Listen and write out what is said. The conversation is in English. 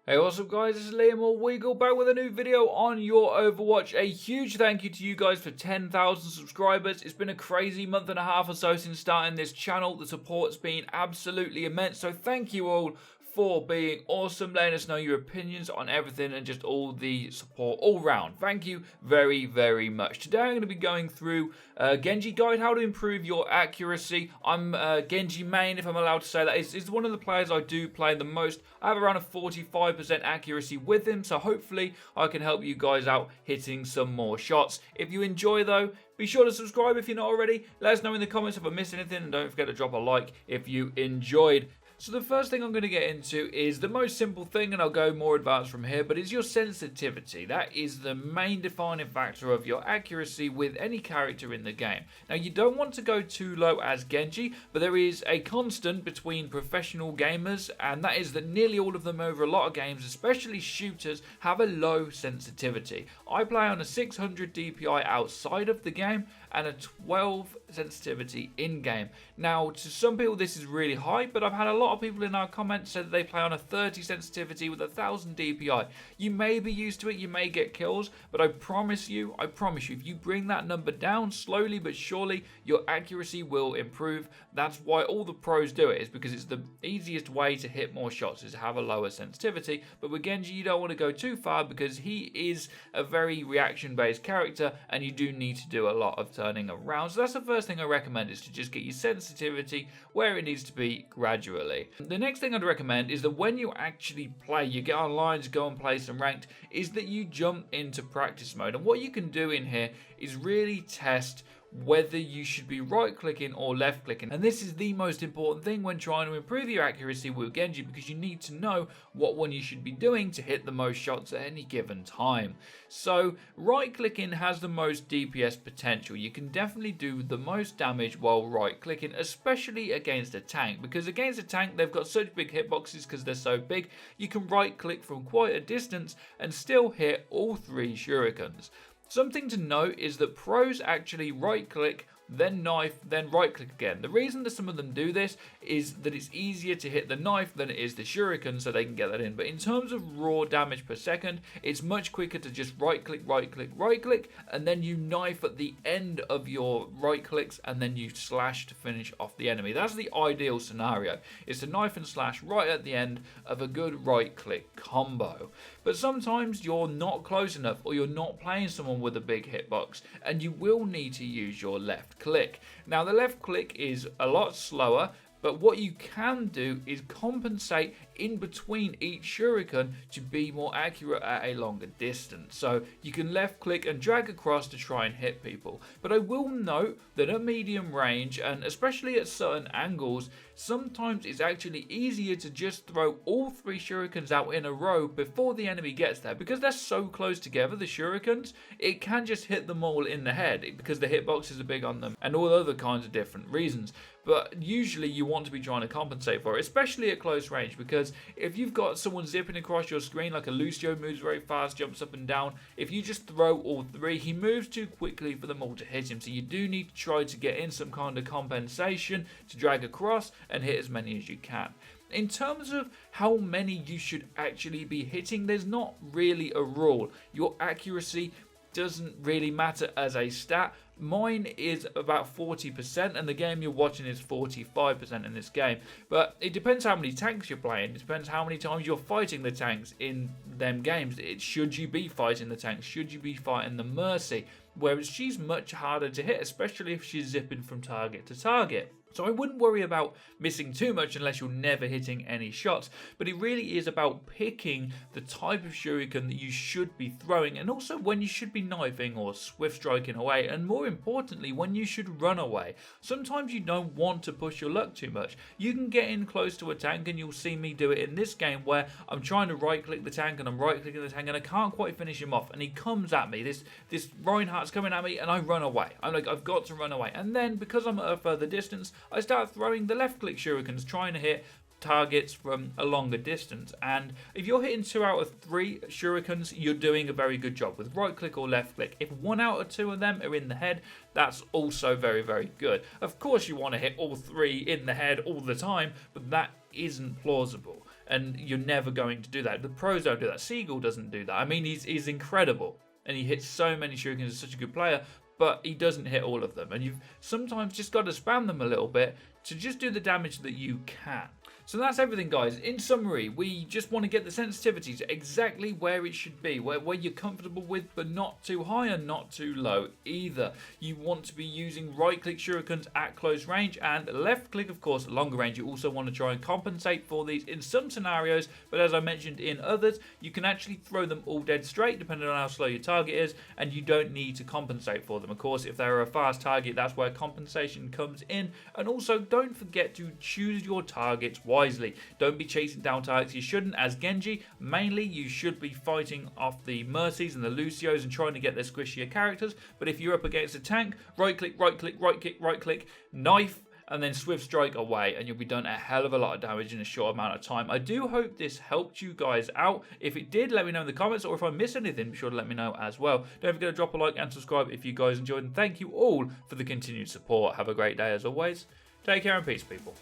Hey, what's up guys, this is Liam or Wiggle back with a new video on Your Overwatch. A huge thank you to you guys for 10,000 subscribers. It's been a crazy month and a half or so since starting this channel. The support's been absolutely immense, so thank you all for being awesome, letting us know your opinions on everything and just all the support all round. Thank you very, very much. Today I'm going to be going through Genji guide, how to improve your accuracy. I'm Genji main, if I'm allowed to say that. It's one of the players I do play the most. I have around a 45% accuracy with him, so hopefully I can help you guys out hitting some more shots. If you enjoy though, be sure to subscribe if you're not already. Let us know in the comments if I missed anything, and don't forget to drop a like if you enjoyed. So the first thing I'm going to get into is the most simple thing, and I'll go more advanced from here, but it's your sensitivity. That is the main defining factor of your accuracy with any character in the game. Now, you don't want to go too low as Genji, but there is a constant between professional gamers, and that is that nearly all of them over a lot of games, especially shooters, have a low sensitivity. I play on a 600 DPI outside of the game and a 12 sensitivity in-game. Now, to some people this is really high, but I've had a lot of people in our comments say that they play on a 30 sensitivity with 1000 DPI. You may be used to it, you may get kills, but I promise you, if you bring that number down slowly but surely, your accuracy will improve. That's why all the pros do it, is because it's the easiest way to hit more shots, is to have a lower sensitivity. But with Genji, you don't want to go too far because he is a very reaction-based character, and you do need to do a lot of turning around. So that's the first thing I recommend, is to just get your sensitivity where it needs to be gradually. The next thing I'd recommend is that when you actually play, you get online to go and play some ranked, is that you jump into practice mode. And what you can do in here is really test whether you should be right clicking or left clicking, and this is the most important thing when trying to improve your accuracy with Genji, because you need to know what one you should be doing to hit the most shots at any given time. So right clicking has the most DPS potential. You can definitely do the most damage while right clicking, especially against a tank, because against a tank they've got such big hitboxes because they're so big. You can right click from quite a distance and still hit all three shurikens. Something to note is that pros actually right click, then knife, then right click again. The reason that some of them do this is that it's easier to hit the knife than it is the shuriken, so they can get that in. But in terms of raw damage per second, it's much quicker to just right click, and then you knife at the end of your right clicks, and then you slash to finish off the enemy. That's the ideal scenario, is to knife and slash right at the end of a good right click combo. But sometimes you're not close enough, or you're not playing someone with a big hitbox, and you will need to use your left click. Now, the left click is a lot slower, but what you can do is compensate in between each shuriken to be more accurate at a longer distance. So you can left click and drag across to try and hit people. But I will note that at medium range, and especially at certain angles, sometimes it's actually easier to just throw all three shurikens out in a row before the enemy gets there. Because they're so close together, the shurikens, it can just hit them all in the head because the hitboxes are big on them and all other kinds of different reasons. But usually you want to be trying to compensate for it, especially at close range, because if you've got someone zipping across your screen, like a Lucio moves very fast, jumps up and down, if you just throw all three, he moves too quickly for them all to hit him. So you do need to try to get in some kind of compensation to drag across and hit as many as you can. In terms of how many you should actually be hitting, there's not really a rule. Your accuracy doesn't really matter as a stat. Mine is about 40%, and the game you're watching is 45% in this game. But it depends how many tanks you're playing. It depends how many times you're fighting the tanks in them games. Should you be fighting the tanks? Should you be fighting the Mercy? Whereas she's much harder to hit, especially if she's zipping from target to target. So I wouldn't worry about missing too much unless you're never hitting any shots. But it really is about picking the type of shuriken that you should be throwing, and also when you should be knifing or swift striking away, and more importantly, when you should run away. Sometimes you don't want to push your luck too much. You can get in close to a tank, and you'll see me do it in this game where I'm trying to right click the tank, and I'm right clicking the tank, and I can't quite finish him off, and he comes at me. This Reinhardt's coming at me, and I run away. I'm like, I've got to run away. And then because I'm at a further distance, I start throwing the left click shurikens, trying to hit targets from a longer distance. And if you're hitting 2 out of 3 shurikens, you're doing a very good job with right click or left click. If 1 out of 2 of them are in the head, that's also very, very good. Of course you want to hit all 3 in the head all the time, but that isn't plausible. and you're never going to do that. The pros don't do that. Seagull doesn't do that. I mean, he's incredible, and he hits so many shurikens. He's such a good player, but he doesn't hit all of them, and you've sometimes just got to spam them a little bit to just do the damage that you can. So that's everything, guys. In summary, we just want to get the sensitivities exactly where it should be, where you're comfortable with, but not too high and not too low either. You want to be using right-click shurikens at close range, and left-click, of course, at longer range. You also want to try and compensate for these in some scenarios, but as I mentioned in others, you can actually throw them all dead straight, depending on how slow your target is, and you don't need to compensate for them. Of course, if they're a fast target, that's where compensation comes in. And also, don't forget to choose your targets wisely. Don't be chasing down targets you shouldn't. As Genji, mainly you should be fighting off the Mercies and the Lucios and trying to get their squishier characters. But if you're up against a tank, right click, right click, right click, right click, knife, and then swift strike away, and you'll be done a hell of a lot of damage in a short amount of time. I do hope this helped you guys out. If it did, let me know in the comments, or if I missed anything, be sure to let me know as well. Don't forget to drop a like and subscribe if you guys enjoyed, and thank you all for the continued support. Have a great day as always. Take care and peace, people.